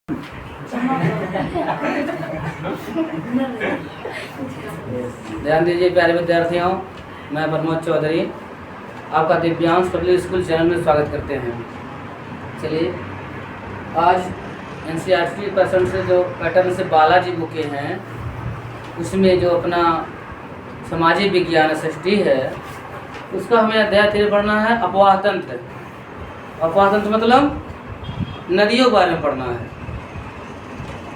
ध्यान दीजिए प्यारे विद्यार्थियों, मैं प्रमोद चौधरी आपका दिव्यांश पब्लिक स्कूल चैनल में स्वागत करते हैं। चलिए, आज NCERT पर्सन से जो पैटर्न से बालाजी बुकें हैं उसमें जो अपना सामाजिक विज्ञान सृष्टि है उसका हमें अध्याय 3 पढ़ना है। अपवाह तंत्र। अपवाह तंत्र मतलब नदियों के बारे में पढ़ना है।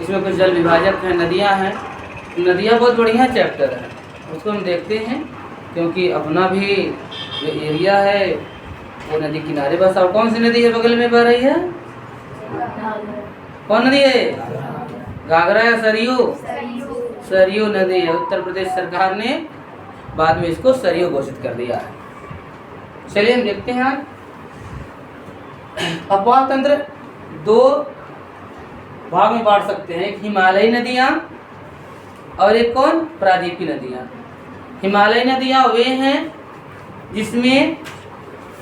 इसमें कुछ जल विभाजक हैं, नदियां हैं। नदियां बहुत बढ़िया चैप्टर है, उसको हम देखते हैं क्योंकि अपना भी जो एरिया है वो नदी किनारे बस। और कौन सी नदी है बगल में बह रही है? कौन नदी है? घाघरा या सरयू? सरयू नदी है। उत्तर प्रदेश सरकार ने बाद में इसको सरयू घोषित कर दिया है। चलिए हम देखते हैं। अपवाह तंत्र दो भाग में बांट सकते हैं, एक हिमालयी नदियां और एक कौन? प्रादीपीय नदियां। हिमालयी नदियां वे हैं जिसमें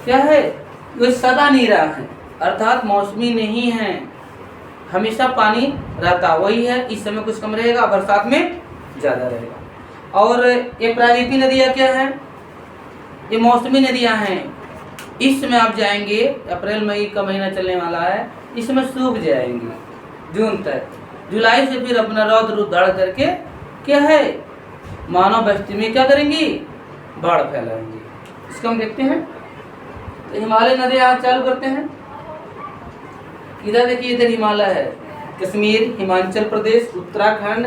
क्या है, वो सदा नीरा है, अर्थात मौसमी नहीं है, हमेशा पानी रहता वही है। इस समय कुछ कम रहेगा, बरसात में ज़्यादा रहेगा। और ये प्रादीपीय नदियां क्या है? ये मौसमी नदियां हैं। इस समय आप जाएंगे, अप्रैल मई का महीना चलने वाला है, इसमें सूख जाएंगे जून तक। जुलाई से फिर अपना रौद्र रूप धारण करके क्या है, मानव बस्ती में क्या करेंगी? बाढ़ फैलाएंगे। इसको हम देखते हैं। तो हिमालय नदियाँ चालू करते हैं। इधर देखिए, इधर हिमालय है, कश्मीर, हिमाचल प्रदेश, उत्तराखंड,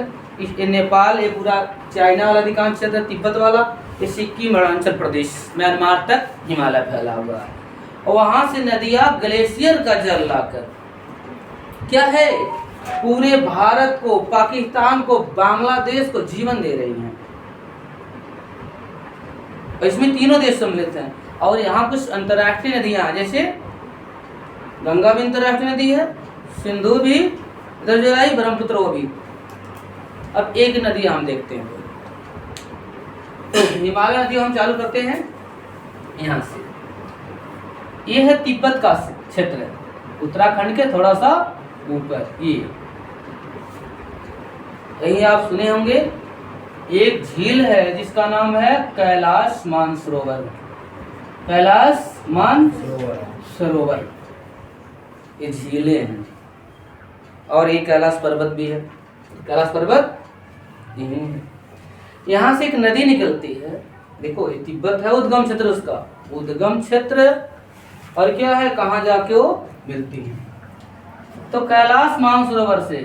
ये नेपाल, ये पूरा चाइना वाला अधिकांश क्षेत्र, तिब्बत वाला, ये सिक्किम, अरुणाचल प्रदेश, म्यांमार तक हिमालय फैला हुआ है। और वहाँ से नदियाँ ग्लेशियर का जल लाकर क्या है, पूरे भारत को, पाकिस्तान को, बांग्लादेश को जीवन दे रही हैं। और इसमें तीनों देश सम्मिलित हैं। और यहाँ कुछ अंतर्राष्ट्रीय नदियाँ हैं, जैसे गंगा भी अंतर्राष्ट्रीय नदी है, सिंधु भी, इधर जो आई ब्रह्मपुत्र वो भी। अब एक नदी हम देखते हैं। हिमालय नदी हम चालू करते हैं यहाँ से। ये है तिब्बत का क्षेत्र, उत्तराखंड के थोड़ा सा ऊपर। ये कहीं आप सुने होंगे, एक झील है जिसका नाम है कैलाश मानसरोवर। कैलाश मानसरोवर ये झीलें हैं। और ये कैलाश पर्वत भी है। कैलाश पर्वत यहाँ से एक नदी निकलती है। देखो, ये तिब्बत है उद्गम क्षेत्र, उसका उद्गम क्षेत्र। और क्या है, कहाँ जाके वो मिलती है। तो कैलाश मानसरोवर से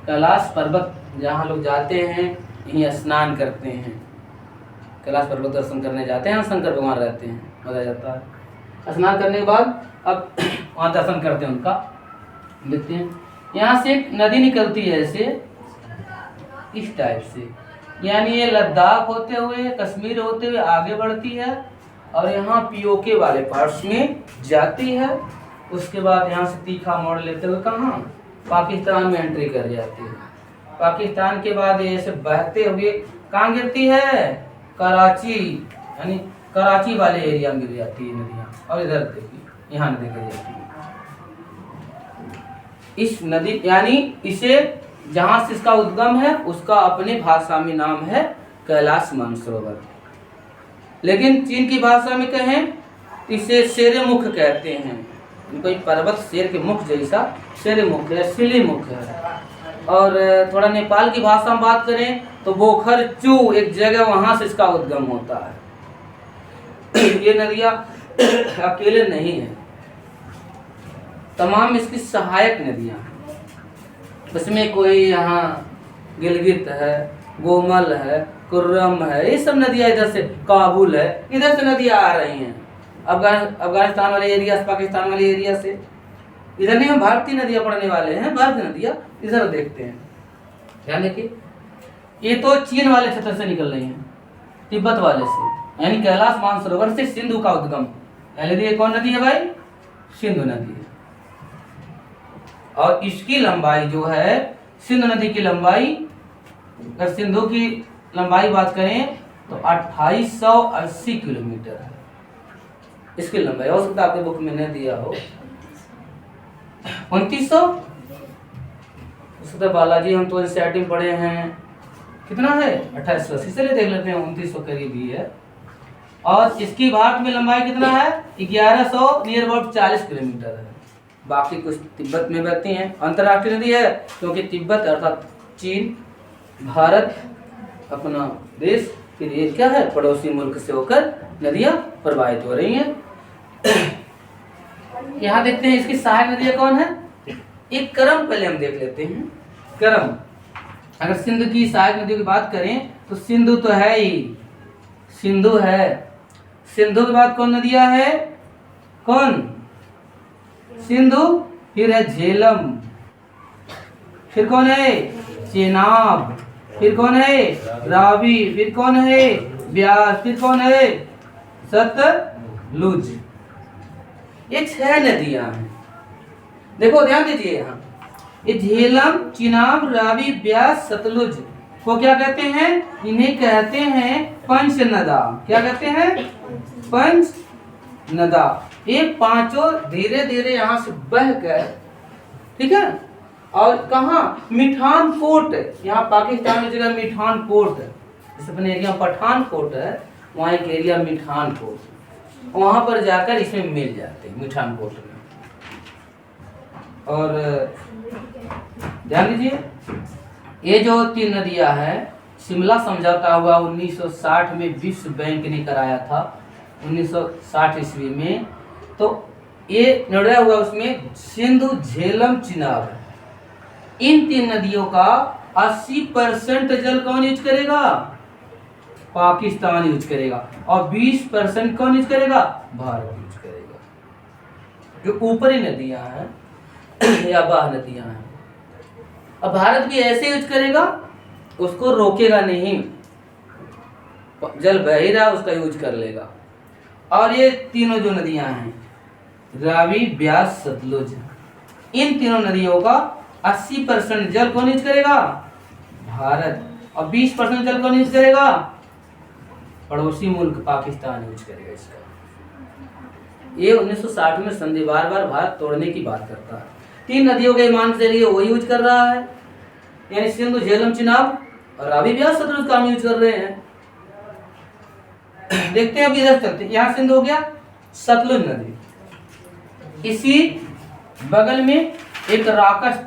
कैलाश पर्वत जहाँ लोग जाते हैं, यहीं स्नान करते हैं। कैलाश पर्वत दर्शन करने जाते हैं, शंकर भगवान रहते हैं, मजा जाता है। स्नान करने के बाद अब वहाँ दर्शन करते हैं, उनका देखते हैं। यहाँ से एक नदी निकलती है ऐसे, इस टाइप से, यानी ये लद्दाख होते हुए, कश्मीर होते हुए आगे बढ़ती है और यहाँ पीओके वाले पार्ट्स में जाती है। उसके बाद यहाँ से तीखा मोड़ लेते हुए कहाँ, पाकिस्तान में एंट्री कर जाती है। पाकिस्तान के बाद ये ऐसे बहते हुए कहाँ गिरती है? कराची, यानी कराची वाले एरिया में गिर जाती है नदियाँ। और इधर देखिए, यहाँ नदी गिर जाती है। इस नदी यानी इसे जहाँ से इसका उद्गम है उसका अपने भाषा में नाम है कैलाश मानसरोवर। लेकिन चीन की भाषा में कहें इसे शेर मुख कहते हैं। कोई पर्वत शेर के मुख जैसा शेर मुख है, सिली मुख है। और थोड़ा नेपाल की भाषा में बात करें तो बोखर चू एक जगह, वहाँ से इसका उद्गम होता है। ये नदियाँ अकेले नहीं है, तमाम इसकी सहायक नदियाँ। उसमें कोई यहाँ गिलगित है, गोमल है, कुर्रम है, ये सब नदियाँ इधर से, काबुल है, इधर से नदियाँ आ रही हैं। अफगानिस्तान वाले एरिया से, पाकिस्तान वाले एरिया से। इधर नहीं हम भारतीय नदियाँ पढ़ने वाले हैं, भारतीय नदियाँ इधर देखते हैं। ध्यान देखिए, ये तो चीन वाले क्षेत्र से निकल रही हैं, तिब्बत वाले से, यानी कैलाश मानसरोवर से सिंधु का उद्गम। ये कौन नदी है भाई? सिंधु नदी है। और इसकी लंबाई जो है, सिंधु नदी की लंबाई, अगर सिंधु की लंबाई बात करें तो 2880 किलोमीटर है इसकी लंबाई। हो सकता है आपके बुक में नहीं दिया हो, 2900 उसके बालाजी हम तो एनसीईआरटी में पढ़े हैं, कितना है 2800, इसलिए देख लेते हैं 2900 करीब ही है। और इसकी भारत में लंबाई कितना है 1100 नियर अबाउट 40 किलोमीटर है। बाकी कुछ तिब्बत में बहती हैं, अंतर्राष्ट्रीय नदी है क्योंकि तिब्बत अर्थात चीन, भारत अपना देश, फिर ये क्या है पड़ोसी मुल्क से होकर नदियां प्रवाहित हो रही हैं। यहाँ देखते हैं इसकी सहायक नदियां कौन है। एक करम पहले हम देख लेते हैं। करम, अगर सिंधु की सहायक नदियों की बात करें तो सिंधु तो है ही, सिंधु है। सिंधु के बाद कौन नदियां है, कौन, सिंधु, फिर है झेलम, फिर कौन है चेनाब, फिर कौन है रावी, फिर कौन है ब्यास, फिर कौन है सतलुज। ये 6 नदियां हैं। देखो ध्यान दीजिए यहाँ, ये झेलम, चिनाब, रावी, ब्यास, सतलुज को क्या कहते हैं, इन्हें कहते हैं पंच नदा। क्या कहते हैं, पंच नदा। ये पांचों धीरे धीरे यहाँ से बह कर, ठीक है, और कहाँ मिठान कोट, यहाँ पाकिस्तान में जगह मिठान कोट है, जैसे अपने एरिया पठान कोट है, वहाँ एक एरिया मिठान कोट, वहाँ पर जाकर इसमें मिल जाते हैं मिठान कोट में। और ध्यान दीजिए ये जो 3 नदियां हैं, शिमला समझौता हुआ 1960 में विश्व बैंक ने कराया था 1960 ईस्वी में, तो ये निर्णय हुआ उसमें सिंधु, झेलम, चिनाब, इन 3 नदियों का 80% जल कौन यूज करेगा, पाकिस्तान यूज करेगा, और 20% कौन यूज करेगा, भारत यूज करेगा। जो ऊपरी नदियां हैं या बाह नदियां हैं, अब भारत भी ऐसे यूज करेगा, उसको रोकेगा नहीं, जल बह ही रहा उसका यूज कर लेगा। और ये तीनों जो नदियां हैं रावी, ब्यास, सतलुज, इन तीनों नदियों का 80% जल कौन यूज करेगा, भारत, और 20% जल कौन यूज करेगा, पड़ोसी मुल्क पाकिस्तान यूज करेगा इसका। ये 1960 में संधि बार बार भारत तोड़ने की बात करता है। 3 नदियों के मान से लिए वो यूज कर रहा है, यानी सिंधु, झेलम, चिनाब और रावी, ब्यास, सतलुज का हम यूज कर रहे हैं। देखते हैं अब इधर चलते हैं, यहाँ सिंधु हो गया, सतलुज नदी, इसी बगल में एक राकस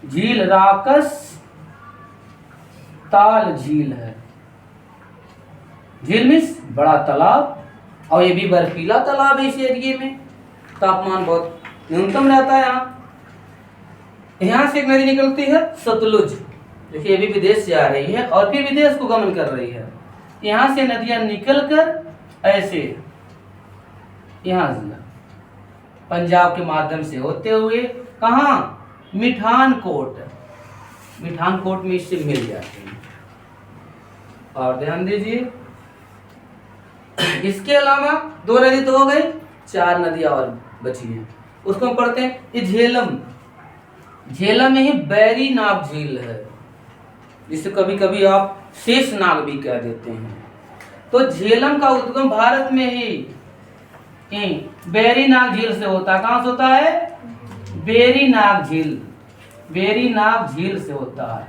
झील, राकस ताल झील है। झील मीन्स बड़ा तालाब, और ये भी बर्फीला तालाब है। इस एरिए में तापमान बहुत न्यूनतम रहता है। यहाँ से एक नदी निकलती है सतलुज, देखिए ये भी विदेश से आ रही है और फिर विदेश को गमन कर रही है। यहाँ से नदियां निकलकर ऐसे यहाँ पंजाब के माध्यम से होते हुए कहाँ, मिठान कोट, मिठान कोट में इससे मिल जाते हैं। और ध्यान दीजिए इसके अलावा 2 नदी तो हो गई, 4 नदियां और बची हैं, उसको हम पढ़ते हैं। ये झेलम, झेलम में ही बैरी नाग झील है, जिसे कभी कभी आप शेष नाग भी कह देते हैं। तो झेलम का उद्गम भारत में ही बैरी नाग झील से होता है। कहां से होता है, बेरी नाग झील, बेरी नाग झील से होता है।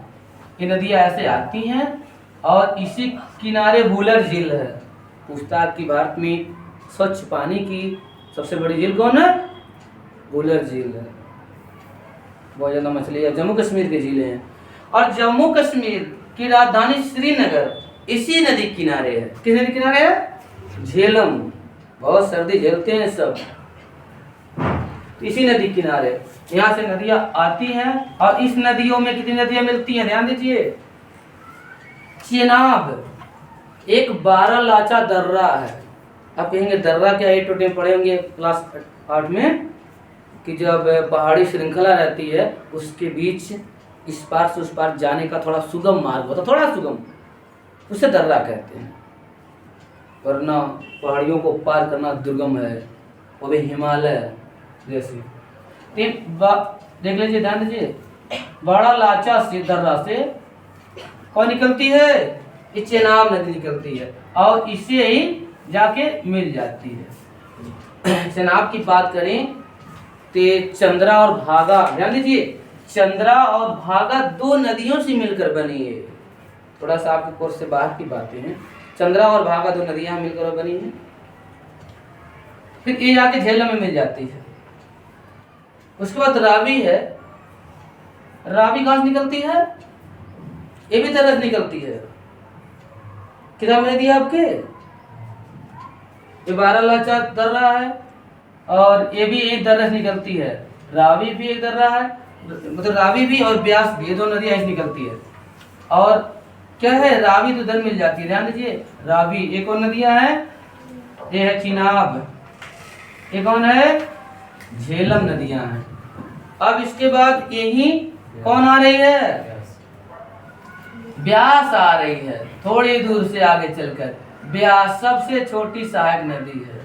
ये नदियां ऐसे आती हैं और इसी किनारे वुलर झील है। पूछताछ की भारत में स्वच्छ पानी की सबसे बड़ी झील कौन है, वुलर झील है। बहुत ज्यादा मछली है, जम्मू कश्मीर की झीलें हैं। और जम्मू कश्मीर की राजधानी श्रीनगर इसी नदी किनारे है। किस नदी किनारे है, झेलम, बहुत सर्दी झेलते हैं सब, इसी नदी किनारे। यहाँ से नदियां आती हैं और इस नदियों में कितनी नदियां मिलती हैं, ध्यान दीजिए। चेनाब एक 12 लाचा दर्रा है। आप कहेंगे दर्रा क्या, 8 टोटे पढ़े होंगे क्लास 8 में, कि जब पहाड़ी श्रृंखला रहती है उसके बीच इस पार से उस पार जाने का थोड़ा सुगम मार्ग होता, थोड़ा सुगम, उसे दर्रा कहते हैं। वरना पहाड़ियों को पार करना दुर्गम है, वो भी हिमालय जैसे। देख लीजिए, ध्यान दीजिए, बड़ा लाचा से दर्रा से कौन निकलती है, ये चेनाब नदी निकलती है और इससे ही जाके मिल जाती है। चेनाब की बात करें तो चंद्रा और भागा, ध्यान दीजिए, चंद्रा और भागा दो नदियों से मिलकर बनी है। थोड़ा सा आपके कोर्स से बाहर की बातें हैं। चंद्रा और भागा दो नदियां मिलकर बनी है। फिर ये जाके झेलम में मिल जाती है। उसके बाद रावी है। रावी कहां से निकलती है? ये भी तरह से निकलती है। किताब में दिया आपके, ये 12 लाचा दर्रा है और ये भी एक दर्रा से निकलती है। रावी भी एक दर्रा है, मतलब रावी भी और ब्यास भी, ये दो नदियां ऐसी निकलती है। और क्या है, रावी तो इधर मिल जाती है, ध्यान दीजिए। रावी एक और नदियां है, ये है चिनाब, ये कौन है? झेलम नदियां हैं। अब इसके बाद यही कौन आ रही है? ब्यास आ रही है। थोड़ी दूर से आगे चलकर ब्यास सबसे छोटी सहायक नदी है।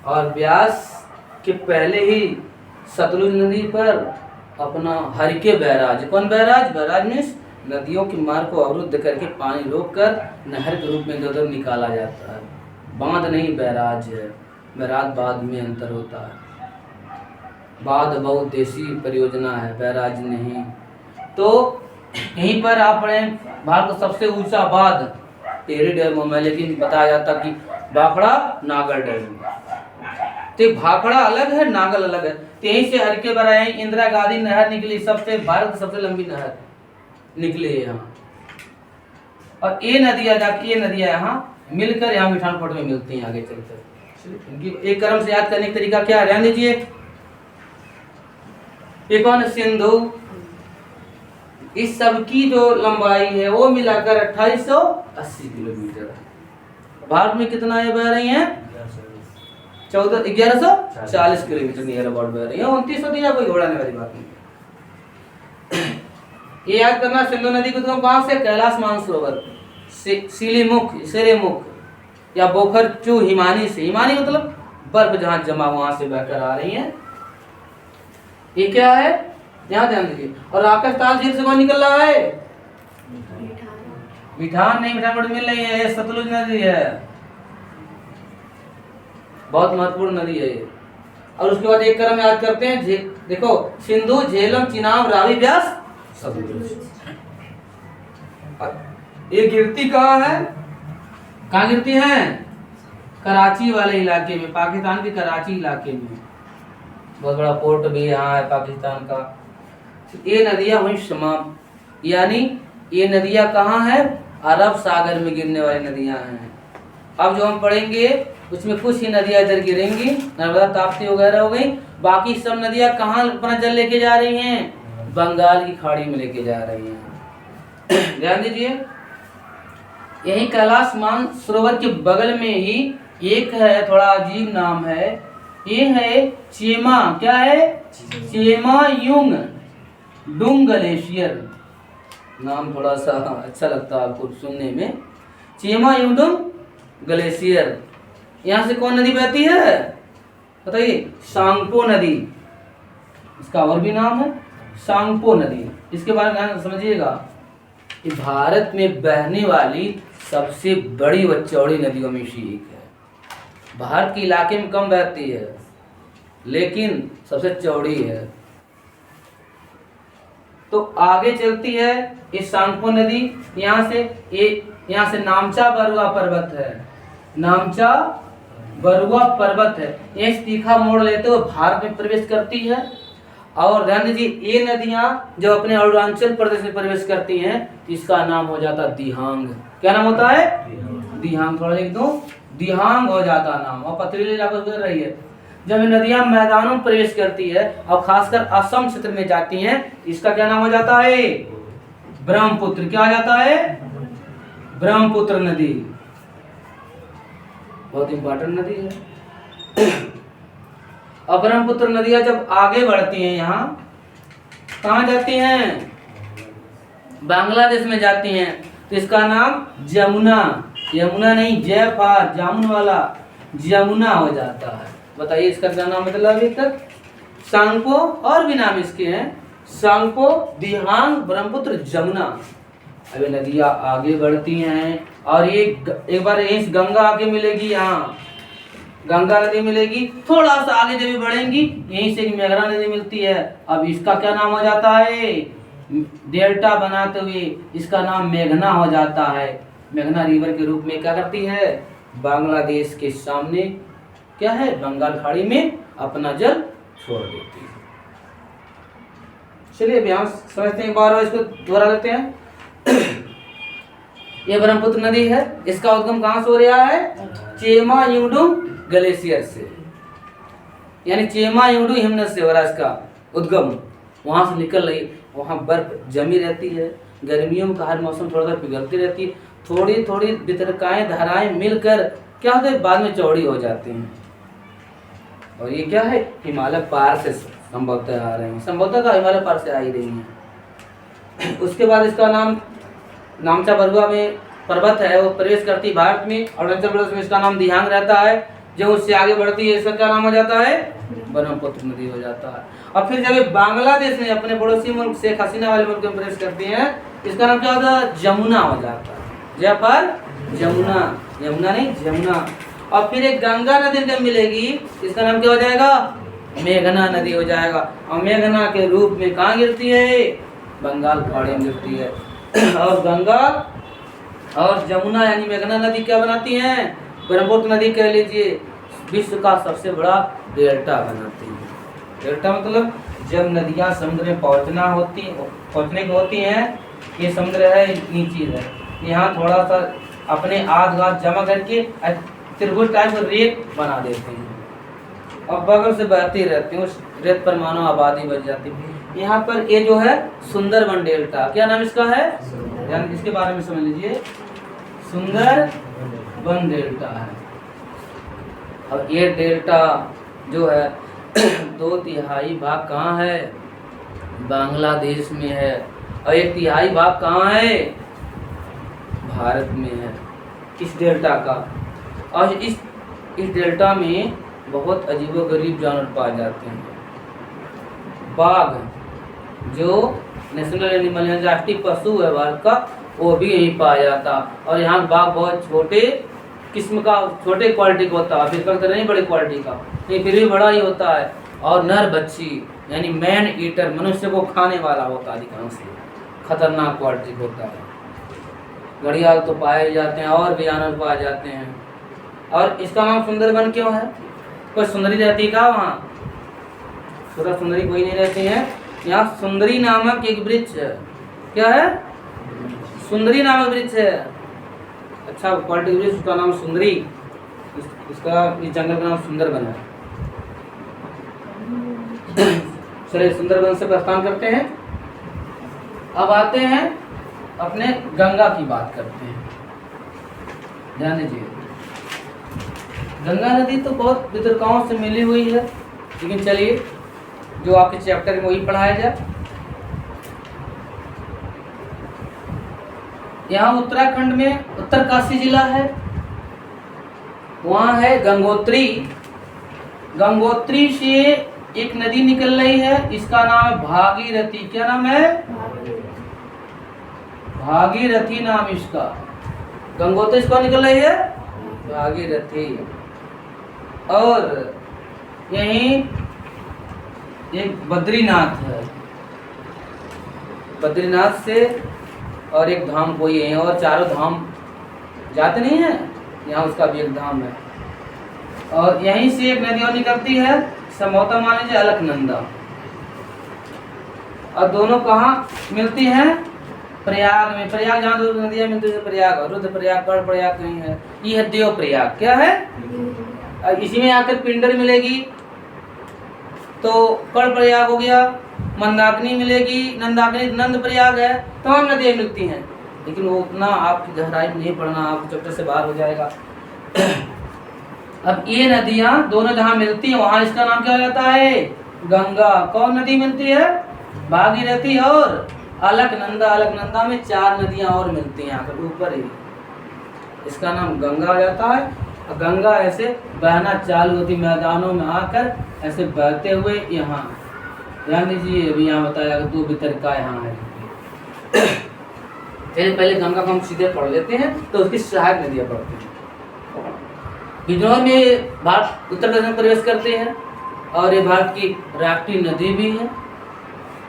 और ब्यास के पहले ही सतलुज नदी पर अपना हरिके बैराज, कौन बैराज? बैराज में नदियों के मार्ग को अवरुद्ध करके पानी रोककर नहर के रूप में इधर निकाला जाता है। बांध नहीं, बैराज है। बैराज बाद में अंतर होता है। बांध बहुउद्देशीय परियोजना है, बैराज नहीं। तो यहीं पर आप पढ़े भारत का सबसे ऊंचा बांध टेरी डैम में, लेकिन बताया जाता कि भाखड़ा नागल डैम। तो भाखड़ा अलग है, नागल अलग है। तो यहीं से हरिके बैराज, इंदिरा गांधी नहर निकली, सबसे भारत की सबसे लंबी नहर निकली है यहाँ। और ये नदियां जाके, ये नदियां यहाँ मिलकर यहाँ मिठानकोट में मिलती हैं आगे चलकर। इनकी एक क्रम से याद करने का तरीका क्या है, ध्यान दीजिए। ये कौन? सिंधु। इस सब की जो लंबाई है वो मिलाकर 2880 किलोमीटर है। भारत में कितना ये बह रही है? 1140 किलोमीटर नियर अबाउट बह रही है। 29 होती है, कोई घबराने वाली बात नहीं। ये याद करना, सिंधु नदी को तुम कहां से? कैलाश मानसरोवर, सिलीमुख, सिरेमुख या बोखरचू हिमानी से। हिमानी मतलब बर्फ जहां जमा वहां से बहकर आ रही है। ये क्या है? यहाँ ध्यान दीजिए। और राकेश ताल झील से कौन निकल रहा है? मिठान नहीं, मिठान मिल रही है, ये सतलुज नदी है। बहुत महत्वपूर्ण नदी है ये। और उसके बाद एक क्रम याद करते हैं, देखो, सिंधु, झेलम, चिनाब, रावी, ब्यास, सतलुज। ये गिरती कहाँ है? कहाँ गिरती है? कराची वाले इलाके में, पाकिस्तान के कराची इलाके में। बहुत बड़ा पोर्ट भी यहाँ है पाकिस्तान का। ये नदियां वहीं समाप्त, यानी ये नदियां कहाँ है? अरब सागर में गिरने वाली नदियां हैं। अब जो हम पढ़ेंगे उसमें कुछ ही नदियां इधर गिरेंगी, नर्मदा, ताप्ती वगैरह हो गई। बाकी सब नदियां कहाँ अपना जल लेके जा रही हैं? बंगाल की खाड़ी में लेके जा रही हैं। ध्यान दीजिए। यही कैलाश मानसरोवर के बगल में ही एक है, थोड़ा अजीब नाम है, ये है चेमा। क्या है? Chema Jung डुंग glacier. नाम थोड़ा सा अच्छा लगता है आपको सुनने में। Chema Jung डुंग glacier. यहाँ से कौन नदी बहती है? बताइए। सांगपो नदी, इसका और भी नाम है सांगपो नदी। इसके बारे में समझिएगा। ये भारत में बहने वाली सबसे बड़ी व चौड़ी नदियों में से एक है। भारत के इलाके में कम बहती है, लेकिन सबसे चौड़ी है। तो आगे चलती है ये सांगपो नदी। यहाँ से नामचा बरुआ पर्वत है, नामचा बरुआ पर्वत है। ये तीखा मोड़ लेते हुए भारत में प्रवेश करती है। और ध्यान दीजिए, ये नदियां जब अपने अरुणाचल प्रदेश में प्रवेश करती हैं, इसका नाम हो जाता दिहांग। क्या नाम होता है? दिहांग। थोड़ा लिख दो, दिहांग हो जाता नाम। और पथरीले इलाकों से गुजर रही है। जब नदियां मैदानों में प्रवेश करती है और खासकर असम क्षेत्र में जाती हैं, इसका क्या नाम हो जाता है? ब्रह्मपुत्र। क्या हो जाता है? ब्रह्मपुत्र नदी। बहुत इंपॉर्टेंट नदी है। अब ब्रह्मपुत्र नदियां जब आगे बढ़ती हैं, यहाँ कहाँ जाती हैं? बांग्लादेश में जाती हैं। तो इसका नाम जमुना, यमुना नहीं, जयफार, जामुन वाला जमुना हो जाता है। बताइए इसका क्या नाम मतलब अभी तक? सांगपो, और भी नाम इसके हैं, सांगपो, दिहांग, ब्रह्मपुत्र, जमुना। अभी नदियां आगे बढ़ती हैं और ये एक बार इस गंगा आगे मिलेगी यहाँ, गंगा नदी मिलेगी। थोड़ा सा आगे जब भी बढ़ेंगी यहीं से मेघना नदी मिलती है। अब इसका क्या नाम हो जाता है, डेल्टा बनाते हुए इसका नाम मेघना हो जाता है। मेघना रिवर के रूप में क्या करती है, बांग्लादेश के सामने क्या है, बंगाल खाड़ी में अपना जल छोड़ देती है। चलिए अभी हम समझते हैं, बार बार इसको दोहरा लेते हैं। ये ब्रह्मपुत्र नदी है, इसका उद्गम कहाँ से हो रहा है, चेमा युंगडुंग ग्लेशियर से, यानी चेमा युंगडुंग हिमनद से हो रहा है इसका उद्गम। वहां से निकल रही, वहां बर्फ जमी रहती है, गर्मियों में हर मौसम थोड़ा पिघलती रहती है, थोड़ी थोड़ी वितरकाएं धाराएं मिलकर क्या होता है, बाद में चौड़ी हो जाती हैं। और ये क्या है, हिमालय पार से संभवतः आ रही है, संभवतः का हिमालय पार से आ ही रही है। उसके बाद इसका नाम नामचा बरुआ में पर्वत है, वो प्रवेश करती भारत में, अरुणाचल प्रदेश में इसका नाम दिहांग रहता है। जब उससे आगे बढ़ती है इसका क्या नाम हो जाता है, ब्रह्मपुत्र नदी हो जाता है। और फिर जब बांग्लादेश ने अपने पड़ोसी मुल्क शेख हसीना वाले मुल्क में प्रवेश करती है, इसका नाम क्या होता है, जमुना हो जाता है। जय पर जमुना, यमुना नहीं जमुना। और फिर एक गंगा नदी जब मिलेगी इसका नाम क्या हो जाएगा, मेघना नदी हो जाएगा। और मेघना के रूप में कहाँ गिरती है, बंगाल खाड़ी में गिरती है। और गंगा और जमुना यानी मेघना नदी क्या बनाती हैं, ब्रह्मपुत्र नदी कह लीजिए, विश्व का सबसे बड़ा डेल्टा बनाती है। डेल्टा मतलब जब नदियाँ समुद्र में पहुँचने की होती हैं, ये समुद्र है नीचे है, यहाँ थोड़ा सा अपने आध गाध जमा करके त्रिभुज टाइप रेत बना देते हैं और बगल से बहती रहती है, उस रेत पर मानव आबादी बच जाती है। यहाँ पर ये जो है सुंदरबन डेल्टा, क्या नाम इसका है, यानी इसके बारे में समझ लीजिए, सुंदरबन डेल्टा है। और ये डेल्टा जो है 2/3 भाग कहाँ है, बांग्लादेश में है, और 1/3 भाग कहाँ है, भारत में है, इस डेल्टा का। और इस डेल्टा में बहुत अजीबोगरीब जानवर पाए जाते हैं। बाघ जो नेशनल एनिमल है, राष्ट्रीय पशु है भारत का, वो भी यहीं पाया जाता। और यहाँ बाघ बहुत छोटे किस्म का, छोटे क्वालिटी का होता है, फिर नहीं बड़ी क्वालिटी का, ये फिर भी बड़ा ही होता है। और नर बच्ची यानी मैन ईटर, मनुष्य को खाने वाला होता है, अधिकांश खतरनाक क्वालिटी का होता है। घड़ियाल तो पाए जाते हैं और भी जानवर पाए जाते हैं। और इसका नाम सुंदरबन क्यों है, कोई सुंदरी रहती है क्या वहाँ, सुधा सुंदरी कोई नहीं रहती है। यहाँ सुंदरी नामक एक वृक्ष है, क्या है, सुंदरी नामक वृक्ष है, अच्छा क्वालिटी वृक्ष, उसका नाम सुंदरी, इसका इस जंगल का नाम सुंदरबन है। चलिए सुंदरबन से प्रस्थान करते हैं। अब आते हैं अपने गंगा की बात करते हैं। ध्यान दीजिए, गंगा नदी तो बहुत वितरकाओं से मिली हुई है, लेकिन चलिए जो आपके चैप्टर में वही पढ़ाया जाए। यहाँ उत्तराखंड में उत्तरकाशी जिला है, वहाँ है गंगोत्री। गंगोत्री से एक नदी निकल रही है, इसका नाम है भागीरथी। क्या नाम है, भागीरथी नाम इसका। गंगोत्री इसको निकल रही है भागीरथी। और यहीं एक बद्रीनाथ है, बद्रीनाथ से और एक धाम कोई है, और चारों धाम जाते नहीं है, यहाँ उसका भी एक धाम है। और यहीं से एक नदी और निकलती है, संभवतः मान लीजिए अलकनंदा। और दोनों कहाँ मिलती हैं, प्रयाग में। प्रयाग जहाँ दो नदियाँ मिलती है, प्रयाग, रुद्रप्रयाग, कर्णप्रयाग कहीं है, ये है देव प्रयाग। क्या है, इसी में आकर पिंडर मिलेगी तो कर्णप्रयाग हो गया, मंदाकिनी मिलेगी, नंदाकिनी नंद प्रयाग है, तमाम नदियाँ मिलती हैं। लेकिन वो उतना आपकी गहराई में नहीं पढ़ना, आपको चैप्टर से बाहर हो जाएगा। अब ये नदियाँ दोनों जहाँ मिलती हैं वहाँ इसका नाम क्या हो जाता है, गंगा। कौन नदी मिलती है, भागीरथी और अलकनंदा। अलकनंदा में 4 नदियाँ और मिलती हैं आकर ऊपर ही, इसका नाम गंगा हो जाता है। और गंगा ऐसे बहना चालू होती, मैदानों में आकर ऐसे बहते हुए यहाँ, ध्यान दीजिए अभी यहाँ बताया 2 वितरका यहाँ है। पहले गंगा को हम सीधे पढ़ लेते हैं, तो उसकी सहायक नदियाँ पढ़ते हैं। बिजनौर में भारत उत्तर प्रदेश में प्रवेश करते हैं और ये भारत की राष्ट्रीय नदी भी है।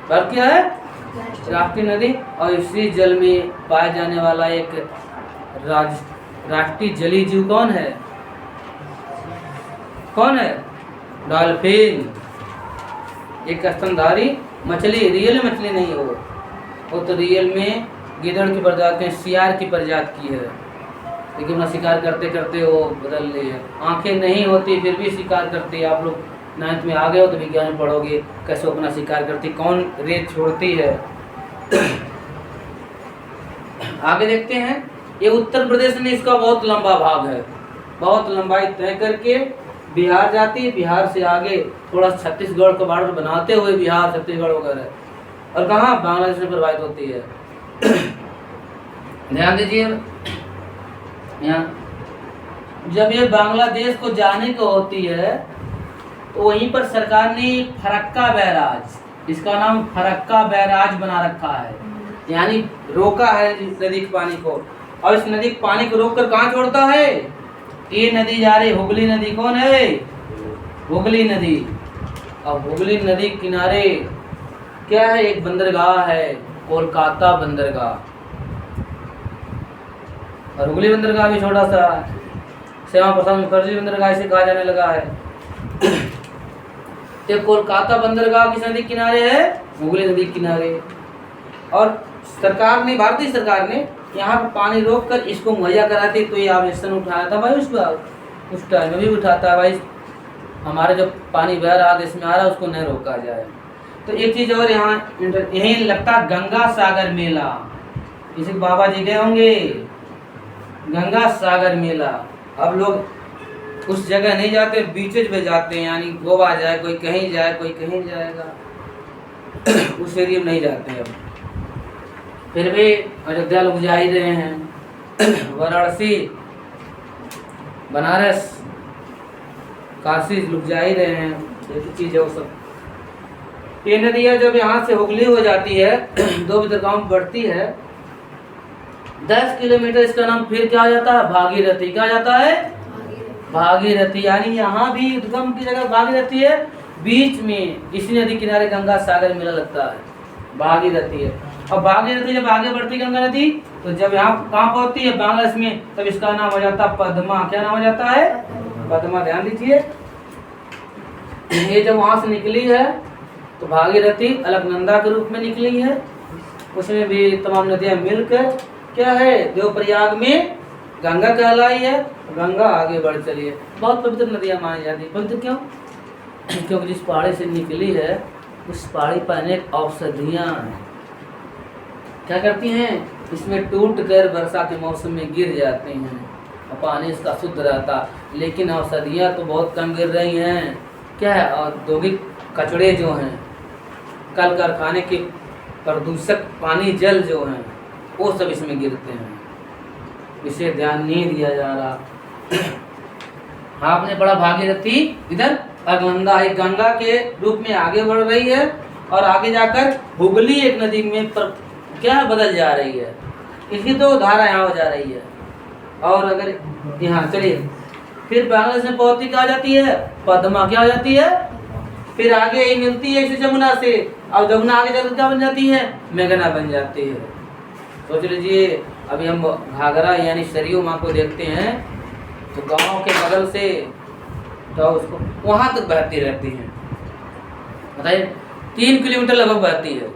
भारत क्या है? राष्ट्रीय नदी। और इसी जल में पाया जाने वाला एक राष्ट्रीय जलीय जीव कौन है? कौन है? डॉल्फिन। एक स्तनधारी मछली, रियल मछली नहीं हो, वो तो रियल में गिद्धड़ की प्रजाति में सियार की प्रजाति की है, लेकिन अपना शिकार करते करते वो बदल रही है। आंखें नहीं होती फिर भी शिकार करती है। आप लोग 9th में आ गए हो तो विज्ञान में पढ़ोगे कैसे वो अपना शिकार करती, कौन रेत छोड़ती है। आगे देखते हैं, ये उत्तर प्रदेश में इसका बहुत लंबा भाग है, बहुत लंबाई तय करके बिहार जाती है, बिहार से आगे थोड़ा छत्तीसगढ़ का बॉर्डर बनाते हुए बिहार छत्तीसगढ़ वगैरह, और कहाँ? बांग्लादेश में प्रवाहित होती है। ध्यान दीजिए, यहाँ जब ये बांग्लादेश को जाने को होती है तो वहीं पर सरकार ने फरक्का बैराज, इसका नाम फरक्का बैराज बना रखा है, यानी रोका है नदी के पानी को। और इस नदी के पानी को रोककर कहाँ छोड़ता है? ये नदी जा रही हुगली नदी। कौन है? हुगली नदी। और हुगली नदी किनारे क्या है? एक बंदरगाह है, कोलकाता बंदरगाह। और हुगली बंदरगाह भी छोटा सा श्यामा प्रसाद मुखर्जी बंदरगाह से कहा जाने लगा है। तो कोलकाता बंदरगाह किस नदी किनारे है? हुगली नदी किनारे। और सरकार ने, भारतीय सरकार ने यहाँ पर पानी रोक कर इसको मुहैया कराती, तो ये आवेदन उठाया था भाई उस टाइम में भी उठाता है भाई, हमारे जो पानी बह रहा देश में आ रहा है उसको नहीं रोका जाए। तो एक चीज़ और यहाँ यही लगता, गंगा सागर मेला, किसी बाबा जी गए होंगे, गंगा सागर मेला। अब लोग उस जगह नहीं जाते, बीचेज पे जाते हैं, यानी गोवा जाए कोई, कहीं जाए कोई, कहीं जाएगा उस एरिया में नहीं जाते अब। फिर भी अयोध्या लोग जा ही रहे हैं, वाराणसी, बनारस, काशी लोग जा ही रहे हैं, ऐसी चीज़ है वो सब। ये नदियाँ जब यहाँ से हुगली हो जाती है 2 बंदरगाहों में बढ़ती है 10 किलोमीटर, इसका नाम फिर क्या आ जाता है? भागीरथी। क्या जाता है? भागीरथी। यानी यहाँ भी उद्गम की जगह भागीरथी है, बीच में इसी नदी किनारे गंगा सागर मेला लगता है, भागीरथी है। और भागीरथी जब आगे बढ़ती गंगा नदी, तो जब यहाँ कहाँ पहुँचती है? बांग्लादेश में, तब इसका नाम हो जाता है पद्मा। क्या नाम हो जाता है? पद्मा। ध्यान दीजिए, ये जब वहाँ से निकली है तो भागीरथी अलकनंदा के रूप में निकली है, उसमें भी तमाम नदियाँ मिलकर क्या है? देवप्रयाग में गंगा कहलाई है, गंगा आगे बढ़ चली है। बहुत पवित्र नदियाँ मानी जाती है। पवित्र क्यों? क्योंकि जिस पहाड़ी से निकली है उस पहाड़ी पर अनेक औषधियाँ क्या करती हैं? इसमें टूट कर वर्षा के मौसम में गिर जाती हैं और पानी इसका शुद्ध रहता, लेकिन औषधियाँ तो बहुत कम गिर रही हैं। क्या है? औद्योगिक कचड़े जो हैं, कल कारखाने के प्रदूषक पानी जल जो हैं, वो सब इसमें गिरते हैं, इसे ध्यान नहीं दिया जा रहा। आपने पढ़ा भागीरथी इधर अलकनंदा एक गंगा के रूप में आगे बढ़ रही है और आगे जाकर हुगली एक नदी में क्या बदल जा रही है, इसकी तो धारा यहाँ हो जा रही है। और अगर यहाँ चलिए फिर बांग्लादेश में पहुँचती क्या जाती है? पद्मा। क्या हो जाती है? फिर आगे ही मिलती है इसी जमुना से, और जमुना आगे जाकर क्या बन जाती है? मेघना बन जाती है। सोच लीजिए, अभी हम घाघरा यानी सरयू माँ को देखते हैं तो गांव के बगल से तो उसको वहाँ तक बहती रहती है, बताइए 3 किलोमीटर लगभग बहती है।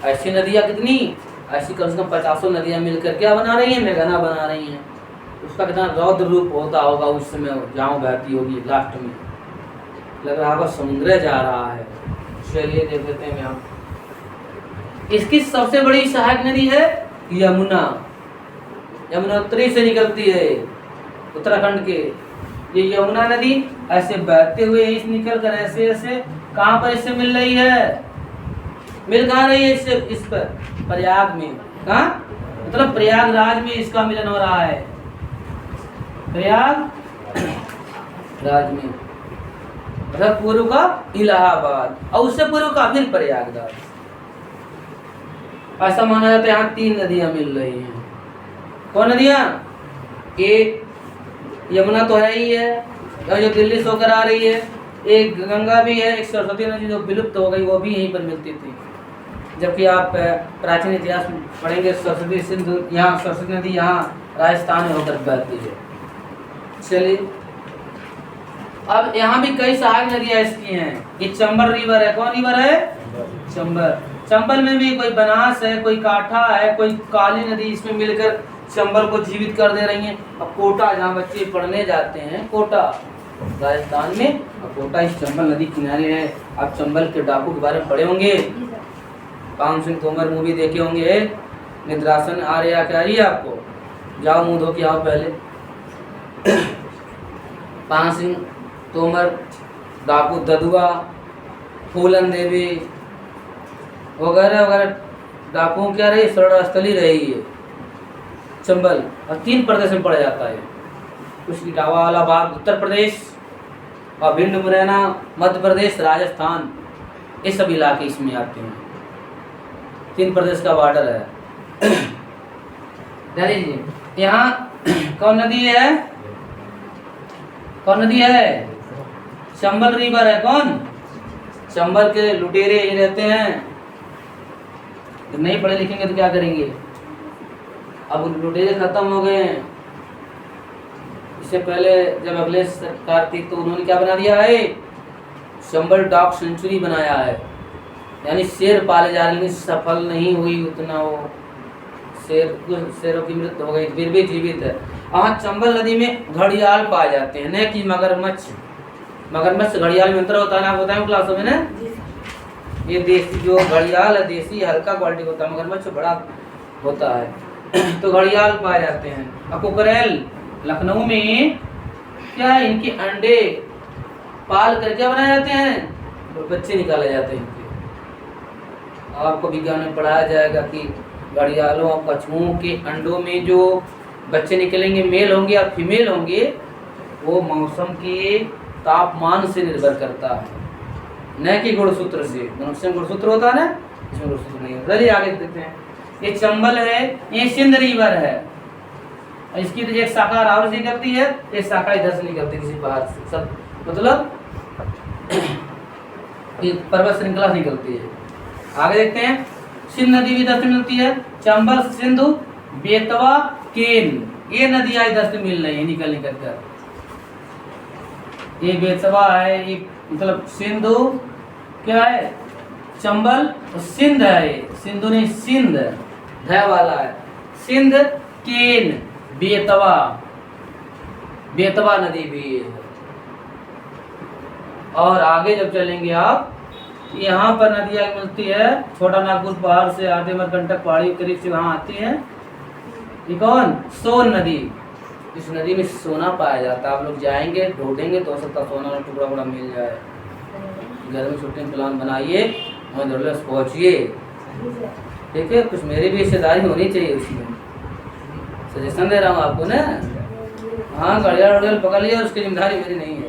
ऐसी नदियाँ कितनी? ऐसी कम से कम 50 नदियाँ मिलकर क्या बना रही हैं? मेघना बना रही हैं। उसका कितना रौद्र रूप होता होगा उस समय जहाँ बहती होगी, लास्ट में लग रहा होगा समुद्र जा रहा है। चलिए देख लेते हैं यहाँ, इसकी सबसे बड़ी सहायक नदी है यमुना। यमुनोत्री से निकलती है उत्तराखंड के। ये यमुना नदी ऐसे बहते हुए इस निकल कर ऐसे ऐसे कहाँ पर इससे मिल रही है? मिल कहाँ रही है इससे? इस पर प्रयाग में। कहाँ? मतलब प्रयागराज में इसका मिलन हो रहा है, प्रयाग राज में। मतलब पूर्व का इलाहाबाद और उससे पूर्व का फिर प्रयागराज। ऐसा माना जाता है यहाँ 3 नदियाँ मिल रही हैं। कौन नदियाँ? एक यमुना तो है ही है, और जो दिल्ली से होकर आ रही है, एक गंगा भी है, एक सरस्वती नदी जो विलुप्त हो गई वो भी यहीं पर मिलती थी। जबकि आप प्राचीन इतिहास में पढ़ेंगे सरस्वती सिंधु, यहाँ सरस्वती नदी यहाँ राजस्थान में होकर बहती है। चलिए, अब यहाँ भी कई सहायक नदियाँ इसकी हैं। ये चंबल रिवर है, कौन रिवर है? चंबल। चंबल में भी कोई बनास है, कोई काठा है, कोई काली नदी, इसमें मिलकर चंबल को जीवित कर दे रही हैं। अब कोटा, जहाँ बच्चे पढ़ने जाते हैं, कोटा राजस्थान में, अब कोटा इस चंबल नदी किनारे है। आप चंबल के डाकू के बारे में पढ़े होंगे, पावन सिंह तोमर मूवी देखे होंगे, निद्रासन आ रही क्या रही है आपको? जाओ मुंह धो के आओ पहले। पावन सिंह तोमर, डाकू ददुआ, फूलन देवी वगैरह वगैरह डाकुओं क्या रही, शरणस्थली रही है चंबल। और 3 प्रदेश में पड़ा जाता है, कुछ इटावा वाला भाग उत्तर प्रदेश, और भिंड मुरैना मध्य प्रदेश, राजस्थान, ये सब इलाके इसमें आते हैं। 3 प्रदेश का बॉर्डर है। ध्यान दीजिए, यहाँ कौन नदी है? कौन नदी है? चंबल रिवर है। कौन? चंबल के लुटेरे ही रहते हैं। तो नहीं पढ़े लिखेंगे तो क्या करेंगे? अब लुटेरे खत्म हो गए हैं। इससे पहले जब अगले सरकार थी तो उन्होंने क्या बना दिया है? चंबल डॉग सेंचुरी बनाया है, यानी शेर पाले जा रहे, लेकिन सफल नहीं हुई उतना। वो शेरों की मृत्यु हो गई, फिर भी जीवित है। वहाँ चंबल नदी में घड़ियाल पाए जाते हैं, न कि मगरमच्छ। मगरमच्छ घड़ियाल में अंतर होता है ना, आप बताएं क्लासों में ना। ये देसी जो घड़ियाल है, देसी हल्का क्वालिटी होता है, मगरमच्छ बड़ा होता है। तो घड़ियाल पाए जाते हैं। और कोकरेल लखनऊ में क्या है, इनके अंडे पाल कर क्या बनाए जाते हैं? बच्चे निकाले जाते हैं इनके। आपको विज्ञान में पढ़ाया जाएगा कि घड़ियालों और कछुओं के अंडों में जो बच्चे निकलेंगे, मेल होंगे या फीमेल होंगे, वो मौसम के तापमान से निर्भर करता है, न कि गुणसूत्र से। मनुष्य में गुणसूत्र होता है ना, इसमें गुणसूत्र नहीं होता। चलिए आगे देखते हैं। ये चंबल है, ये सिंध रिवर है। इसकी तो एक शाखा रावल से निकलती है, एक शाखा इधर से निकलती है, किसी बाहर से, सब मतलब पर्वत श्रृंखला से निकलती है। आगे देखते हैं। सिंध नदी भी इधर से मिलती है, चंबल, सिंधु, बेतवा, केन, ये नदियां इधर से मिल रही है निकल निकल कर। ये बेतवा है, ये मतलब सिंधु क्या है? चंबल, और सिंध है, सिंधु नहीं सिंध ध वाला है, सिंध, केन, बेतवा, बेतवा नदी भी है। और आगे जब चलेंगे आप, यहाँ पर नदियाँ मिलती है, छोटा नागपुर पहाड़ से आधे मरकंटक पहाड़ी करीब से वहाँ आती है। ये कौन? सोन नदी। इस नदी में सोना पाया जाता है। आप लोग जाएंगे, ढूंढेंगे तो हो सकता सोना का टुकड़ा वुकड़ा मिल जाए। घर में छुट्टी प्लान बनाइए, वहाँ पहुँचिए, ठीक है? कुछ मेरी भी हिस्सेदारी होनी चाहिए उसमें, सजेशन दे रहा हूँ आपको ना। हाँ, घड़ियाल उड़ियाल पकड़ लिया, उसकी जिम्मेदारी मेरी नहीं है।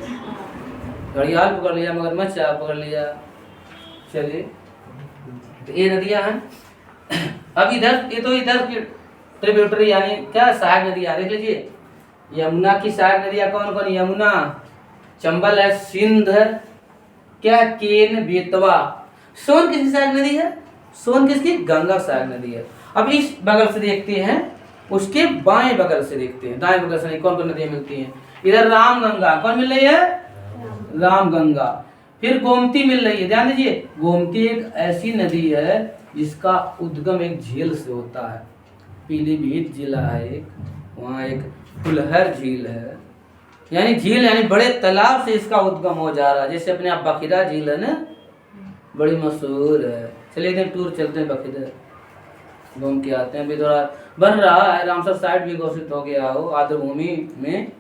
घड़ियाल पकड़ लिया, मगरमच्छ पकड़ लिया। चलिए, तो ये नदियाँ हैं। अब इधर, ये तो इधर की ट्रिब्यूटरी यानी क्या सहायक नदियाँ देख लीजिए। यमुना की सहायक नदियाँ कौन कौन? यमुना, चंबल है, सिंध है, क्या, केन, बेतवा। सोन किसकी सहायक नदी है? सोन किसकी? गंगा सहायक नदी है। अब इस बगल से देखते हैं, उसके बाएं बगल से देखते हैं, दाएं बगल से कौन कौन नदियाँ मिलती हैं। इधर रामगंगा, कौन मिल रही है? रामगंगा। फिर गोमती मिल रही है। ध्यान दीजिए, गोमती एक ऐसी नदी है जिसका उद्गम एक झील से होता है। पीलीभीत जिला है एक, वहाँ एक फुलहर झील है, यानी झील यानी बड़े तालाब से इसका उद्गम हो जा रहा है। जैसे अपने आप बखिरा झील है ना, बड़ी मशहूर है। चलिए एक दिन टूर चलते हैं, बखिरा घूम के आते हैं। अभी थोड़ा बन रहा है, रामसर साइड भी घोषित हो गया हो आर्द्रभूमि में,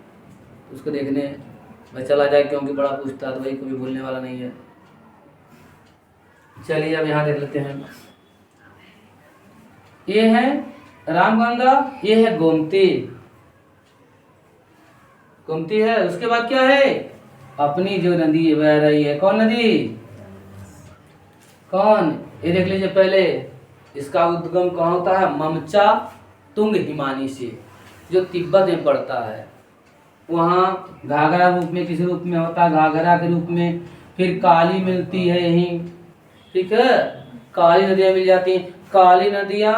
उसको देखने मैं चला जाए, क्योंकि बड़ा पूछता है तो वही कभी भूलने वाला नहीं है। चलिए अब यहाँ देख लेते हैं। ये है रामगंगा, ये है गोमती, गोमती है। उसके बाद क्या है? अपनी जो नदी बह रही है, कौन नदी? कौन? ये देख लीजिए पहले, इसका उद्गम कहाँ होता है? ममचा तुंग हिमानी से, जो तिब्बत में पड़ता है, वहाँ घाघरा रूप में किसी रूप में होता है, घाघरा के रूप में। फिर काली मिलती है यहीं, ठीक है, काली नदियाँ मिल जाती हैं। काली नदियाँ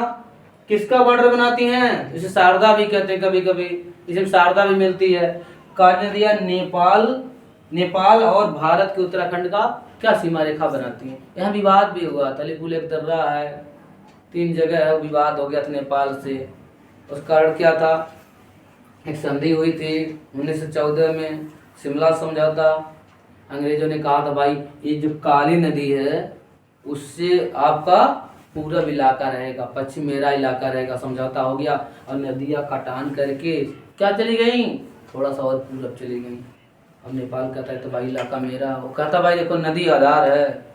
किसका बॉर्डर बनाती हैं? इसे शारदा भी कहते हैं कभी कभी, इसे शारदा भी मिलती है। काली नदियाँ नेपाल और भारत के उत्तराखंड का क्या सीमा रेखा बनाती हैं। यहाँ विवाद भी हुआ था, तलीपुल एक दर्रा है, 3 जगह है, विवाद हो गया था नेपाल से। उस कारण क्या था, एक संधि हुई थी 1914 में, शिमला समझौता। अंग्रेजों ने कहा था भाई ये जो काली नदी है उससे आपका पूरा इलाका रहेगा, पश्चिम मेरा इलाका रहेगा। समझौता हो गया और नदियाँ कटान करके क्या चली गई, थोड़ा सा और पूरब चली गई। अब नेपाल कहता है तो भाई इलाका मेरा, वो कहता भाई देखो नदी आधार है,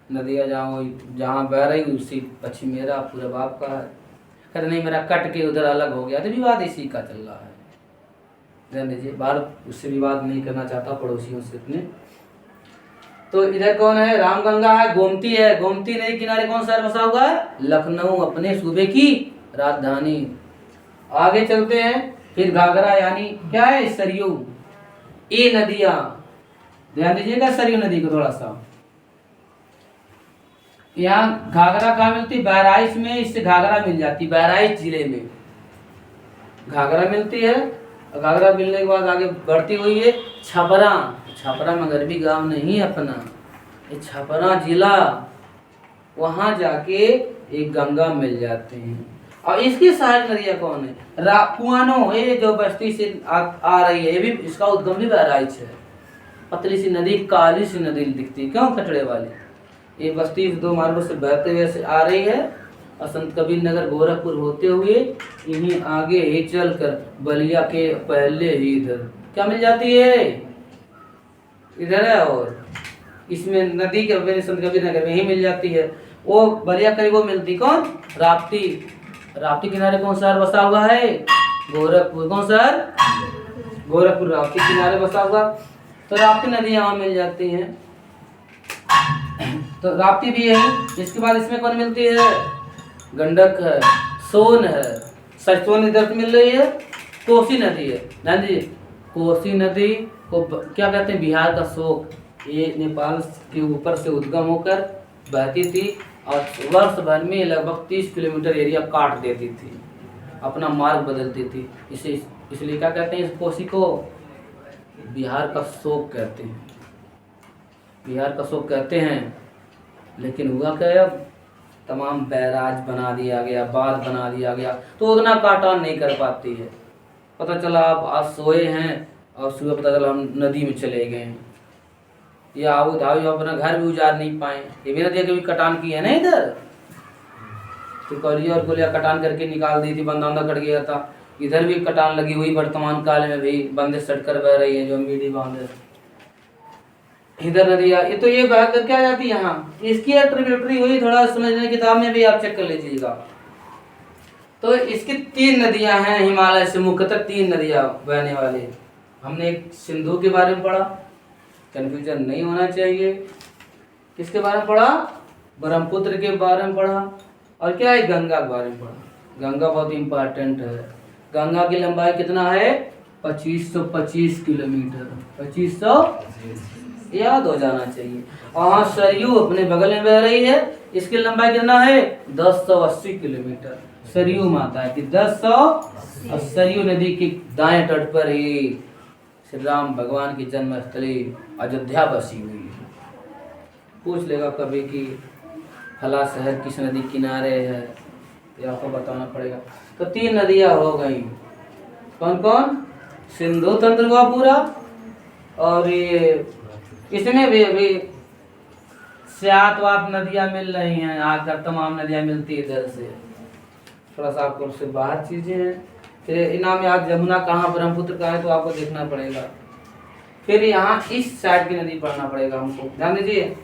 नदियाँ जहाँ बह रही उसी पश्चिम मेरा, पूरब आपका है। कहते नहीं मेरा कट के उधर अलग हो गया। तो विवाद इसी का चल रहा है, ध्यान दीजिए। भारत उससे विवाद नहीं करना चाहता पड़ोसियों से अपने। तो इधर कौन है, रामगंगा है, गोमती है। गोमती नदी किनारे कौन शहर बसा हुआ है? लखनऊ, अपने सूबे की राजधानी। आगे चलते हैं, फिर घाघरा यानी क्या है, सरयू। ये नदियां, ध्यान दीजिएगा सरयू नदी को थोड़ा सा। यहाँ घाघरा कहाँ मिलती? बहराइच में, इससे घाघरा मिल जाती, बहराइच जिले में घाघरा मिलती है। घाघरा मिलने के बाद आगे बढ़ती हुई है छपरा। छपरा मगरबी गांव नहीं अपना, ये छपरा जिला, वहां जाके एक गंगा मिल जाते हैं। और इसकी सहायक नदियां कौन है? पुआनो, ये जो बस्ती से आ रही है, ये भी इसका उद्गम भी बहराइच है। पतली सी नदी, काली सी नदी दिखती है, क्यों? कचड़े वाली। ये बस्ती 2 मार्गों से बहते हुए से आ रही है और संत कबीर नगर गोरखपुर होते हुए यहीं आगे ही चलकर बलिया के पहले ही इधर क्या मिल जाती है, इधर है। और इसमें नदी के संत कबीर नगर में ही मिल जाती है। वो बलिया करीब वो मिलती कौन? राप्ती। राप्ती किनारे कौन शहर बसा हुआ है? गोरखपुर। कौन शहर? गोरखपुर राप्ती किनारे बसा हुआ। तो राप्ती नदी यहाँ मिल जाती है, तो राप्ती भी है। इसके बाद इसमें कौन मिलती है? गंडक है, सोन है। सोन इधर मिल रही है, कोसी नदी है। ध्यान दीजिए, कोसी नदी को क्या कहते हैं? बिहार का शोक। ये नेपाल के ऊपर से उद्गम होकर बहती थी और वर्ष भर में लगभग 30 किलोमीटर एरिया काट देती थी, अपना मार्ग बदलती थी। इसलिए क्या कहते हैं इस कोसी को? बिहार का शोक कहते हैं, बिहार का शोक कहते हैं। लेकिन हुआ क्या, अब तमाम बैराज बना दिया गया, बांध बना दिया गया, तो उतना काटान नहीं कर पाती है। पता चला आप आज सोए हैं और सुबह पता चला हम नदी में चले गए हैं, या आओ धाओ अपना घर भी उजाड़ नहीं पाए। ये भी नदियाँ कभी कटान की है ना, इधर तो करिया और गोलिया कटान करके निकाल दी थी, बंदा कट गया था। इधर भी कटान लगी हुई वर्तमान काल में भी, बंदे सटकर बह रही है जो मीडी बांधे इधर नदियाँ। ये तो ये बह कर क्या जाती है यहाँ, इसकी ट्रिब्यूटरी हुई, थोड़ा समझने किताब में भी आप चेक कर लीजिएगा। तो इसकी 3 नदियाँ हैं हिमालय से, मुख्यतः 3 नदियाँ बहने वाली। हमने एक सिंधु के बारे में पढ़ा, कन्फ्यूजन नहीं होना चाहिए। किसके बारे में पढ़ा? ब्रह्मपुत्र के बारे में पढ़ा। और क्या है? गंगा के बारे में पढ़ा। गंगा बहुत इंपॉर्टेंट है। गंगा की लंबाई कितना है? 2525 किलोमीटर। 2500 याद हो जाना चाहिए। और सरयू अपने बगल में बह रही है, इसकी लंबाई कितना है? 1080 किलोमीटर। सरयू माता की 1000। और सरयू नदी के दाएं तट पर ही श्री राम भगवान की जन्मस्थली अयोध्या बसी हुई है। पूछ लेगा कभी कि फला शहर किस नदी किनारे है, ये आपको बताना पड़ेगा। तो 3 नदियाँ हो गई, कौन कौन? सिंधु तंत्र हुआ पूरा, और ये इसमें भी अभी स्यात वात नदियाँ मिल रही हैं, आकर तमाम नदियाँ मिलती है इधर से। थोड़ा सा आपको उससे बाहर चीज़ें हैं। फिर इनाम में आज यमुना कहाँ, ब्रह्मपुत्र कहाँ है, तो आपको देखना पड़ेगा। फिर यहाँ इस साइड की नदी पढ़ना पड़ेगा हमको। ध्यान दीजिए,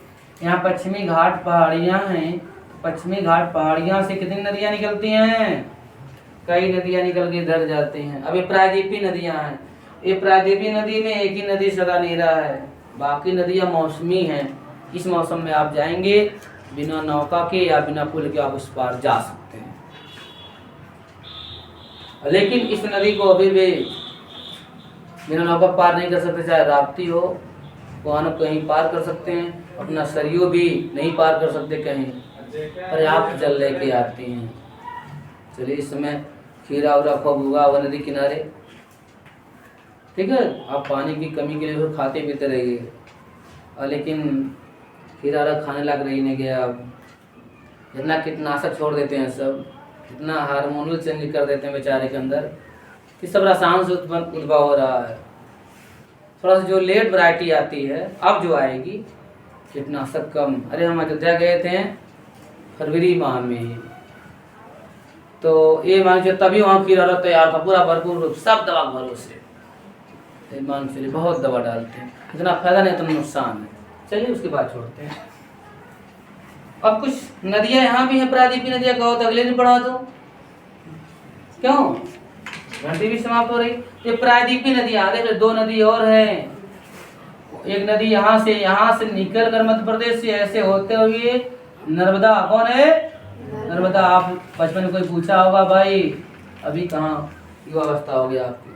यहाँ पश्चिमी घाट पहाड़ियाँ हैं। पश्चिमी घाट पहाड़ियाँ से कितनी नदियाँ निकलती हैं? कई नदियाँ निकल के इधर जाती हैं। अब ये प्रायद्वीपीय नदियाँ हैं। ये प्रायद्वीपीय नदी में एक ही नदी सदा नीरा है, बाकी नदियाँ मौसमी हैं। इस मौसम में आप जाएंगे बिना नौका के या बिना पुल के आप उस पार जा सकते हैं। लेकिन इस नदी को अभी भी बिना नौका पार नहीं कर सकते, चाहे राप्ती हो वहाँ न कहीं पार कर सकते हैं, अपना सरयू भी नहीं पार कर सकते कहीं, पर्याप्त जल लेके आती हैं। चलिए इस समय खीरा उरा खूब उगा हुआ नदी किनारे, ठीक है। आप पानी की कमी के लिए तो खाते पीते रहिए, और लेकिन खीरा उरा खाने लायक रही नहीं गया। अब इतना कीटनाशक छोड़ देते हैं सब, इतना हार्मोनल चेंज कर देते हैं बेचारे के अंदर कि सब रसायन से उत्पन्न उद्भव हो रहा है। थोड़ा सा जो लेट वैरायटी आती है अब जो आएगी कीटनाशक कम। अरे हम अयोध्या गए थे फरवरी माह में ही, तो ये मान चलिए तभी वहाँ खीरा तैयार था पूरा भरपूर रूप, सब दवा भरोसे मान चलिए बहुत दवा डालते हैं, इतना फायदा नहीं तो नुकसान है। चलिए उसके बाद छोड़ते हैं। अब कुछ नदियाँ यहाँ भी हैं, प्रादीपी नदियाँ, कहो तो अगले दिन पढ़ा दो, क्यों घंटी भी समाप्त हो रही। ये प्रायद्वीपीय नदियाँ, देखो दो नदी और हैं। एक नदी यहाँ से निकल कर मध्य प्रदेश से ऐसे होते हुए नर्मदा, कौन है नर्मदा। आप बचपन में कोई पूछा होगा भाई अभी कहाँ युवावस्था हो गया आपकी,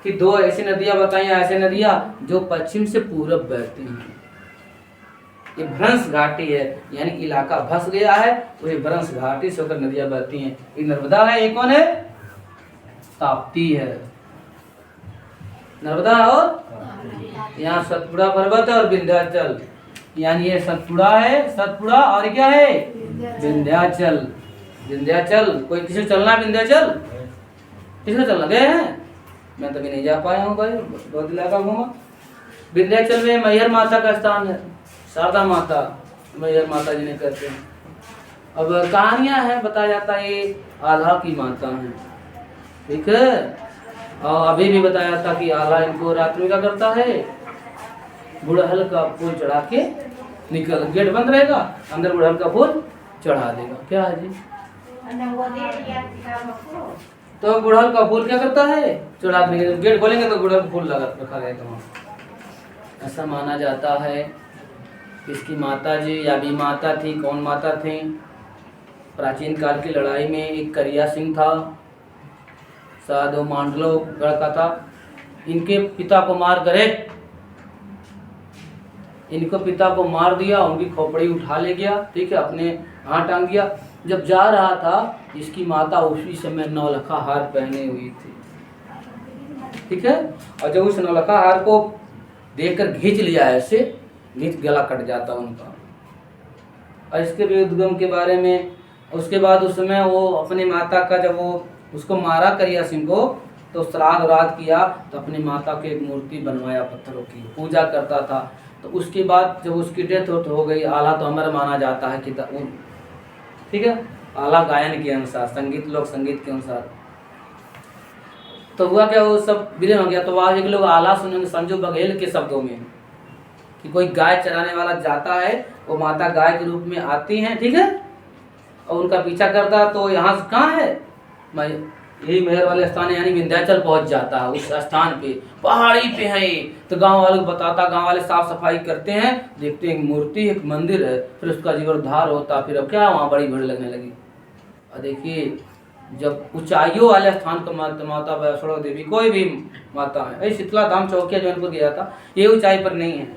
कि दो ऐसी नदियाँ बताइए, ऐसे नदियाँ जो पश्चिम से पूरब बहती हैं। ये भ्रंश घाटी है, यानी इलाका भस गया है, तो ये भ्रंश घाटी से होकर नदियाँ बहती हैं। एक नर्मदा है, एक कौन है ताप्ती है। नर्मदा और यहाँ सतपुड़ा पर्वत है और विंध्याचल, यानी ये सतपुड़ा है, सतपुड़ा और क्या है विंध्याचल। विंध्याचल कोई किसी को चलना विंध्याचल, किसी को चलना गए हैं? मैं तभी नहीं जा पाया हूँ भाई, बहुत इलाका घूमा। विंध्याचल में मैहर माता का स्थान है, शारदा माता मैहर माता जी ने कहते हैं। अब कहानियां हैं, बताया जाता है ये आल्हा की माता है, ठीक है। और अभी भी बताया था कि आल्हा इनको रात में क्या करता है, गुड़हल का फूल चढ़ा के निकल, गेट बंद रहेगा, अंदर गुड़हल का फूल चढ़ा देगा। क्या है जी, तो गुड़हल का फूल क्या करता है चढ़ा देंगे, गेट खोलेंगे तो गुड़हल का फूल लगा रखा रहेगा वहाँ। ऐसा माना जाता है। इसकी माता जी या भी माता थी, कौन माता थी, प्राचीन काल की लड़ाई में एक करिया सिंह था, शायद वो मांडलो गढ़ का था, इनके पिता को मार करे, इनको पिता को मार दिया, उनकी खोपड़ी उठा ले गया, ठीक है, अपने हाथ टांग दिया। जब जा रहा था इसकी माता उसी समय नौलखा हार पहने हुई थी, ठीक है। और जब उस नौलखा हार को देखकर खींच लिया, ऐसे खींच गला कट जाता उनका। और इसके भी उद्गम के बारे में, उसके बाद उस समय वो अपनी माता का, जब वो उसको मारा करिया सिंह को, तो श्राद्ध रात किया, तो अपनी माता की एक मूर्ति बनवाया पत्थरों की, पूजा करता था। तो उसके बाद जब उसकी डेथ हो गई, आला तो अमर माना जाता है कि ठीक है, आला गायन के अनुसार, संगीत लोक संगीत के अनुसार। तो हुआ क्या, वो सब विलीन हो गया। तो आज एक लोग आला सुनेंगे संजू बघेल के शब्दों में कि कोई गाय चराने वाला जाता है, वो माता गाय के रूप में आती हैं, ठीक है, और उनका पीछा करता। तो यहाँ से कहाँ है, यही मेहर वाले स्थान है, यानी विंध्याचल पहुंच जाता है। उस स्थान पे पहाड़ी पे है ये, तो गांव वालों को बताता, गांव वाले साफ सफाई करते हैं, देखते हैं एक मूर्ति, एक मंदिर है, फिर उसका जीर्णोद्धार होता। फिर अब क्या वहाँ बड़ी भीड़ लगने लगी। और देखिए जब ऊंचाइयों वाले स्थान को माता वैष्णो देवी, कोई भी माता है, शीतला धाम चौकिया जौनपुर गया था, ये ऊंचाई पर नहीं है,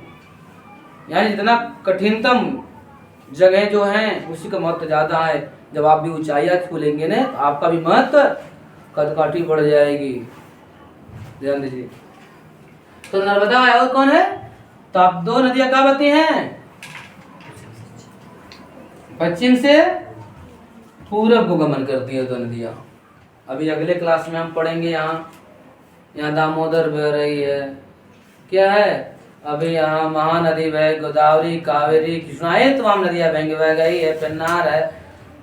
यानी जितना कठिनतम जगह जो है उसी का महत्व ज्यादा है। जब आप भी ऊंचाइयाँ छूलेंगे ना, तो आपका भी महत्व कदकाठी बढ़ जाएगी, ध्यान दीजिए। तो नर्मदा है और कौन है, तो आप दो नदियां कहाँ बहती हैं, पश्चिम से पूरब को गमन करती है दो नदियां। अभी अगले क्लास में हम पढ़ेंगे, यहाँ दामोदर बह रही है, क्या है, अभी यहाँ महानदी बह, गोदावरी, कावेरी, कृष्णा, ये तमाम नदियाँ बह गई है, पेन्नार है,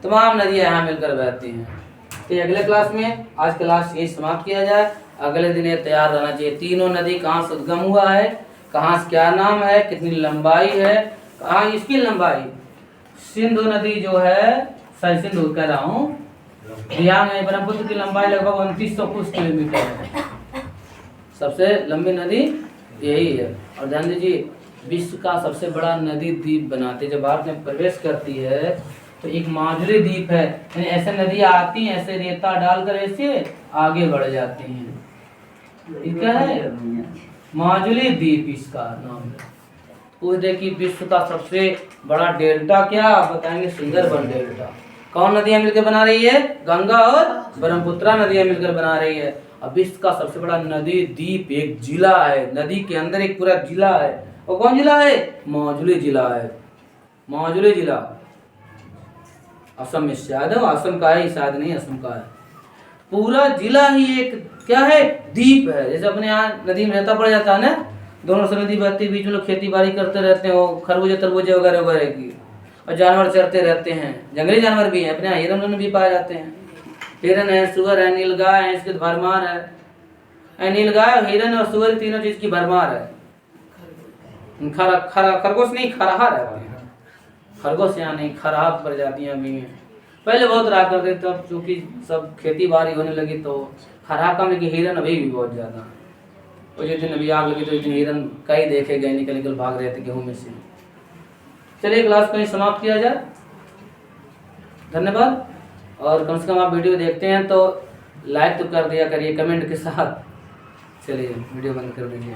तमाम नदियाँ यहाँ मिलकर बहती हैं। तो अगले क्लास में, आज क्लास यही समाप्त किया जाए, अगले दिन ये तैयार रहना चाहिए। तीनों नदी कहाँ से उद्गम हुआ है, कहाँ से क्या नाम है, कितनी लंबाई है, कहाँ इसकी लंबाई। सिंधु नदी जो है, सिंधु कह रहा हूँ, ब्रह्मपुत्र की लंबाई लगभग 2900 कुछ किलोमीटर है, सबसे लंबी नदी यही है। और ध्यान दीजिए, विश्व का सबसे बड़ा नदी द्वीप बनाते, जब भारत में प्रवेश करती है तो एक माजुली द्वीप है, यानी ऐसे नदियाँ आती हैं, ऐसे रेता डालकर ऐसे आगे बढ़ जाती हैं, ये क्या है? माजुली द्वीप इसका नाम है। पूछे कि विश्व का सबसे बड़ा डेल्टा क्या, आप बताएंगे सुंदरबन डेल्टा। कौन नदियां मिलकर बना रही है? गंगा और ब्रह्मपुत्रा नदियां मिलकर बना रही है। अब विश्व का सबसे बड़ा नदी द्वीप एक जिला है, नदी के अंदर एक पूरा जिला है। वो कौन जिला है? माजुली जिला है। माजुली जिला असम में शायद है, असम का है, शायद नहीं असम का है। पूरा जिला ही एक क्या है? द्वीप है। जैसे अपने यहाँ नदी में रहता पड़ जाता है ना, दोनों से नदी बहती, बीच में लोग खेती बाड़ी करते रहते हैं, वो खरबूजे तरबूजे वगैरह वगैरह की, और जानवर चरते रहते हैं, जंगली जानवर भी हैं, अपने यहाँ हिरन भी पाए जाते हैं। हिरन है, सुअर है, नीलगाय है, इसकी भरमार है। नीलगाय, हिरन और सुअर तीनों चीज की भरमार है। खरगोश नहीं, खरहा रहते हैं। खरगोश यहाँ नहीं, खरहा प्रजातियां भी हैं। पहले बहुत रहा करते, तब चूंकि सब खेती बाड़ी होने लगी तो खरहा कम, लेकिन हिरन अभी भी बहुत ज्यादा है। और जिस दिन अभी आग लगी तो इस दिन हिरन कई देखे गए, निकल निकल भाग रहे थे गेहूं में से। चलिए क्लास को समाप्त किया जाए। धन्यवाद। और कम से कम आप वीडियो देखते हैं तो लाइक तो कर दिया करिए कमेंट के साथ। चलिए वीडियो बंद कर दीजिए।